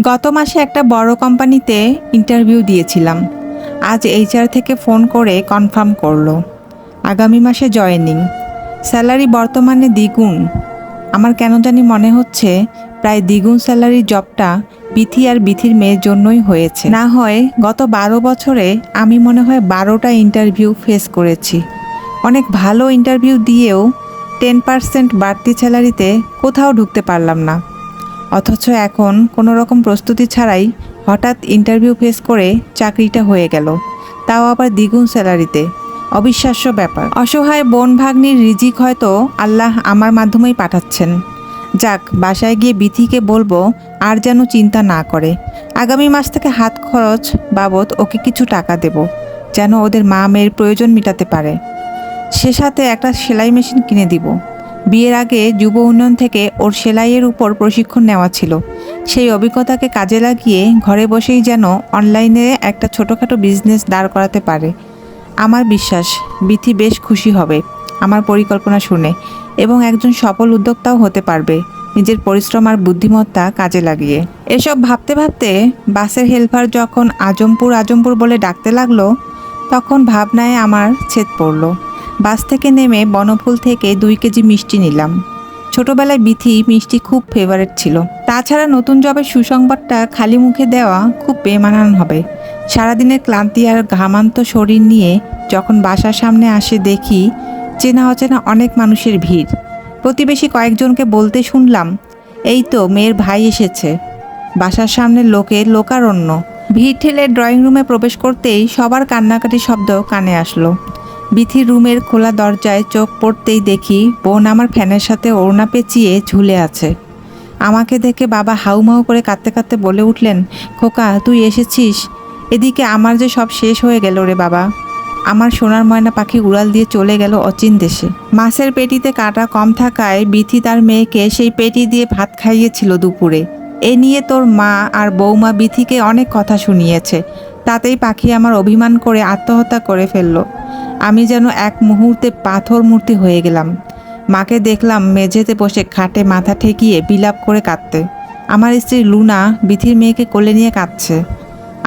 গত মাসে একটা বড় কোম্পানিতে ইন্টারভিউ দিয়েছিলাম। আজ এইচআর থেকে ফোন করে কনফার্ম করলো আগামী মাসে জয়েনিং। স্যালারি বর্তমানে দ্বিগুণ। আমার কেন জানি মনে হচ্ছে প্রায় দ্বিগুণ স্যালারির জবটা বিথি আর বিথির মেয়ের জন্যই হয়েছে। না হয় গত 12 বছরে আমি মনে হয় 12টা ইন্টারভিউ ফেস করেছি। অনেক ভালো ইন্টারভিউ দিয়েও 10% বাড়তি স্যালারিতে কোথাও ঢুকতে পারলাম না। অথচ এখন কোনো রকম প্রস্তুতি ছাড়াই হঠাৎ ইন্টারভিউ ফেস করে চাকরিটা হয়ে গেল, তাও আবার দ্বিগুণ স্যালারিতে। অবিশ্বাস্য ব্যাপার। অসহায় বোন ভাগ্নির রিজিক হয়তো আল্লাহ আমার মাধ্যমেই পাঠাচ্ছেন। যাক, বাসায় গিয়ে বিথিকে বলবো আর যেন চিন্তা না করে। আগামী মাস থেকে হাত খরচ বাবদ ওকে কিছু টাকা দেব, যেন ওদের মা মেয়ের প্রয়োজন মেটাতে পারে। সে সাথে একটা সেলাই মেশিন কিনে দিব। বিয়ের আগে যুব উন্নয়ন থেকে ওর সেলাইয়ের উপর প্রশিক্ষণ নেওয়া ছিল। সেই অভিজ্ঞতাকে কাজে লাগিয়ে ঘরে বসেই যেন অনলাইনে একটা ছোটোখাটো বিজনেস দাঁড় করাতে পারে। আমার বিশ্বাস বিথি বেশ খুশি হবে আমার পরিকল্পনা শুনে, এবং একজন সফল উদ্যোক্তাও হতে পারবে নিজের পরিশ্রম আর বুদ্ধিমত্তা কাজে লাগিয়ে। এসব ভাবতে ভাবতে বাসের হেল্পার যখন আজমপুর আজমপুর বলে ডাকতে লাগলো, তখন ভাবনায় আমার ছেদ পড়ল। বাস থেকে নেমে বনফুল থেকে 2 কেজি মিষ্টি নিলাম। ছোটবেলায় বিথি মিষ্টি খুব ফেভারিট ছিল। তাছাড়া নতুন জবের সুসংবাদটা খালি মুখে দেওয়া খুব বেমানান হবে। সারাদিনের ক্লান্তি আর ঘামান্ত শরীর নিয়ে যখন বাসার সামনে আসে, দেখি চেনা অচেনা অনেক মানুষের ভিড়। প্রতিবেশী কয়েকজনকে বলতে শুনলাম, এই তো মেয়ের ভাই এসেছে। বাসার সামনে লোকের লোকারণ্য। ভিড় ঠেলে ড্রয়িং রুমে প্রবেশ করতেই সবার কান্নাকাটি শব্দ কানে আসলো। বিথির রুমের খোলা দরজায় চোখ পড়তেই দেখি বোন আমার ফ্যানের সাথে ওড়না পেঁচিয়ে ঝুলে আছে। আমাকে দেখে বাবা হাউমাউ করে কাঁদতে কাঁদতে বলে উঠলেন, খোকা তুই এসেছিস? এদিকে আমার যে সব শেষ হয়ে গেল রে বাবা। আমার সোনার ময়না পাখি উড়াল দিয়ে চলে গেল অচিন দেশে। মাছের পেটিতে কাটা কম থাকায় বিথি তার মেয়েকে সেই পেটি দিয়ে ভাত খাইয়েছিল দুপুরে। এ নিয়ে তোর মা আর বৌমা বিথিকে অনেক কথা শুনিয়েছে। তাতেই পাখি আমার অভিমান করে আত্মহত্যা করে ফেলল। আমি যেন এক মুহূর্তে পাথর মূর্তি হয়ে গেলাম। মাকে দেখলাম মেঝেতে বসে খাটে মাথা ঠেকিয়ে বিলাপ করে কাঁদতে। আমার স্ত্রী লুনা বিথির মেয়েকে কোলে নিয়ে কাঁদছে।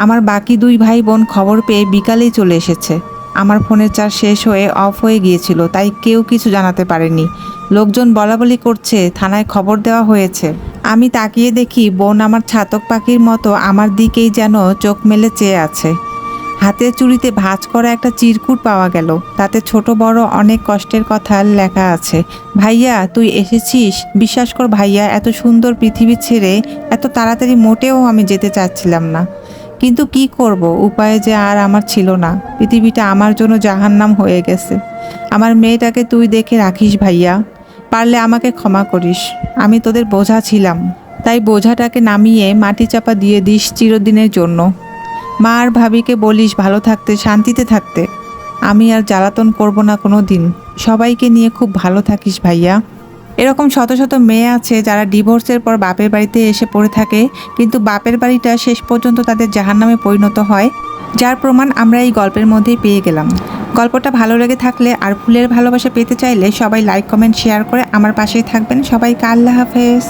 আমার বাকি 2 ভাই বোন খবর পেয়ে বিকালেই চলে এসেছে। আমার ফোনের চার্জ শেষ হয়ে অফ হয়ে গিয়েছিল, তাই কেউ কিছু জানাতে পারেনি। লোকজন বলাবলি করছে থানায় খবর দেওয়া হয়েছে। আমি তাকিয়ে দেখি বোন আমার ছাতক পাখির মতো আমার দিকেই যেন চোখ মেলে চেয়ে আছে। হাতের চুড়িতে ভাঁজ করা একটা চিরকুট পাওয়া গেল। তাতে ছোট বড় অনেক কষ্টের কথা লেখা আছে। ভাইয়া তুই এসেছিস। বিশ্বাস কর ভাইয়া, এত সুন্দর পৃথিবী ছেড়ে এত তাড়াতাড়ি মোটেও আমি যেতে চাচ্ছিলাম না, কিন্তু কি করব, উপায় যে আর আমার ছিল না। পৃথিবীটা আমার জন্য জাহান্নাম হয়ে গেছে। আমার মেয়েটাকে তুই দেখে রাখিস ভাইয়া, পারলে আমাকে ক্ষমা করিস। আমি তোদের বোঝা ছিলাম, তাই বোঝাটাকে নামিয়ে মাটি চাপা দিয়ে দিস চিরদিনের জন্য। মা আর ভাবিকে বলিস ভালো থাকতে, শান্তিতে থাকতে। আমি আর জ্বালাতন করব না কোনো দিন। সবাইকে নিয়ে খুব ভালো থাকিস ভাইয়া। এরকম শত শত মেয়ে আছে যারা ডিভোর্সের পর বাপের বাড়িতে এসে পড়ে থাকে, কিন্তু বাপের বাড়িটা শেষ পর্যন্ত তাদের জাহান্নামে পরিণত হয়, যার প্রমাণ আমরা এই গল্পের মধ্যেই পেয়ে গেলাম। গল্পটা ভালো লেগে থাকলে আর ফুলের ভালোবাসা পেতে চাইলে সবাই লাইক কমেন্ট শেয়ার করে আমার পাশেই থাকবেন। সবাইকে আল্লাহ হাফেজ।